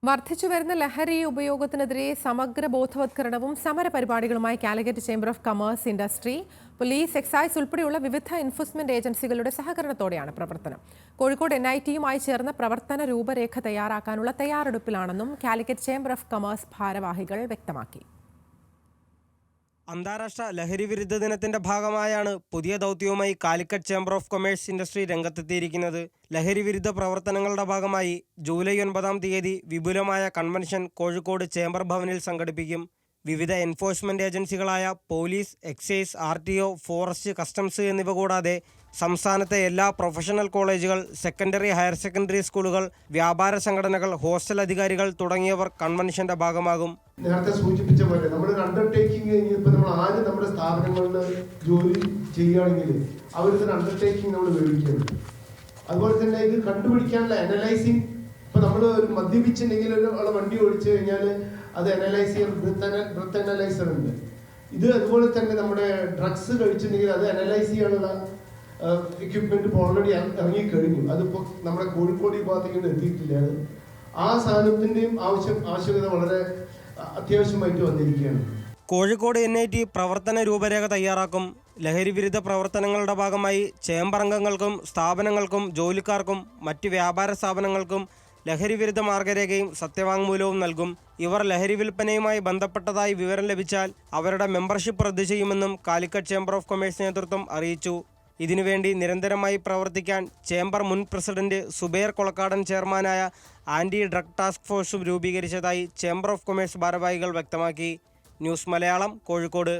വർദ്ധിച്ചുവരുന്ന ലഹരി ഉപയോഗത്തിനെതിരെ സമഗ്ര ബോധവത്കരണവും സമരപരിപാടികളുമായി Calicut chamber of commerce, industry, police, excise ഉൾപ്പെടെയുള്ള വിവിധ എൻഫോഴ്സ്മെന്റ് ഏജൻസികളുടെ സഹകരണത്തോടെയാണ് പ്രവർത്തനം. കോഴിക്കോട് NITയുമായി ചേർന്ന് പ്രവർത്തന രൂപരേഖ തയ്യാറാക്കാനുള്ള തയ്യാറെടുപ്പിലാണെന്നും കാലിക്കറ്റ് ചേംബർ ഓഫ് കൊമേഴ്സ് ഭാരവാഹികൾ വ്യക്തമാക്കി. അന്താരാഷ്ട്ര ലഹരി വിരുദ്ധ ദിനത്തിന്റെ ഭാഗമായാണ് പുതിയ ദൗത്യവുമായി Calicut chamber of commerce, industry രംഗത്തെത്തിയിരിക്കുന്നത്. ലഹരി വിരുദ്ധ പ്രവർത്തനങ്ങളുടെ ഭാഗമായി ജൂലൈ 9-ാം തീയതി വിപുലമായ കൺവെൻഷൻ കോഴിക്കോട് ചേംബർ ഭവനിൽ സംഘടിപ്പിക്കും. വിവിധ എൻഫോഴ്സ്മെന്റ് ഏജൻസികളായ police, excise, RTO, forest, customs എന്നിവ കൂടാതെ സംസ്ഥാനത്തെ എല്ലാ പ്രൊഫഷണൽ കോളേജുകൾ, സെക്കൻഡറി, ഹയർ സെക്കൻഡറി സ്കൂളുകൾ, വ്യാപാര സംഘടനകൾ, ഹോസ്റ്റൽ അധികാരികൾ തുടങ്ങിയവർ കൺവെൻഷന്റെ ഭാഗമാകും. നേരത്തെ സൂചിപ്പിച്ച പോലെ നമ്മളൊരു അണ്ടർടേക്കിംഗ് ഇപ്പോൾ നമ്മൾ ആദ്യം നമ്മുടെ സ്ഥാപനങ്ങളിൽ ജോലി ചെയ്യുകയാണെങ്കിൽ അവരുടെ അണ്ടർടേക്കിംഗ് നമ്മൾ മേടിക്കുകയാണ്. അതുപോലെ തന്നെ ഇത് കണ്ടുപിടിക്കാനുള്ള അനലൈസിങ്. ഇപ്പൊ നമ്മൾ ഒരു മദ്യപിച്ചിട്ടുണ്ടെങ്കിൽ ഒരു വണ്ടി ഓടിച്ചു കഴിഞ്ഞാൽ അത് അനലൈസ് ചെയ്യാൻ ബ്രത്ത് അനലൈസർ ഉണ്ട്. ഇത് അതുപോലെ തന്നെ നമ്മുടെ ഡ്രഗ്സ് കഴിച്ചിട്ടുണ്ടെങ്കിൽ അത് അനലൈസ് ചെയ്യാനുള്ള എക്യുപ്മെന്റ് ഇപ്പോൾ ഓൾറെഡി ഇറങ്ങിക്കഴിഞ്ഞു. അതിപ്പോൾ നമ്മുടെ കോഴിക്കോട് ഈ ഭാഗത്തേക്ക് എത്തിയിട്ടില്ല. അത് ആ സാധനത്തിന്റെയും ആവശ്യകത വളരെ അത്യാവശ്യമായിട്ട് വന്നിരിക്കുകയാണ്. കോഴിക്കോട് NIT പ്രവർത്തന രൂപരേഖ തയ്യാറാക്കും. ലഹരി വിരുദ്ധ പ്രവർത്തനങ്ങളുടെ ഭാഗമായി ചേംബർ അംഗങ്ങൾക്കും സ്ഥാപനങ്ങൾക്കും ജോലിക്കാർക്കും മറ്റ് വ്യാപാര സ്ഥാപനങ്ങൾക്കും ലഹരി വിരുദ്ധ മാർഗരേഖയും സത്യവാങ്മൂലവും നൽകും. ഇവർ ലഹരി വിൽപ്പനയുമായി ബന്ധപ്പെട്ടതായി വിവരം ലഭിച്ചാൽ അവരുടെ മെമ്പർഷിപ്പ് റദ്ദു ചെയ്യുമെന്നും കാലിക്കറ്റ് ചേംബർ ഓഫ് കൊമേഴ്സ് നേതൃത്വം അറിയിച്ചു. ഇതിനുവേണ്ടി നിരന്തരമായി പ്രവർത്തിക്കാൻ ചേംബർ മുൻ പ്രസിഡന്റ് സുബൈർ കൊളക്കാടൻ ചെയർമാനായ ആന്റി ഡ്രഗ് ടാസ്ക് ഫോഴ്സും രൂപീകരിച്ചതായി ചേംബർ ഓഫ് കൊമേഴ്സ് ഭാരവാഹികൾ വ്യക്തമാക്കി. ന്യൂസ് മലയാളം, കോഴിക്കോട്.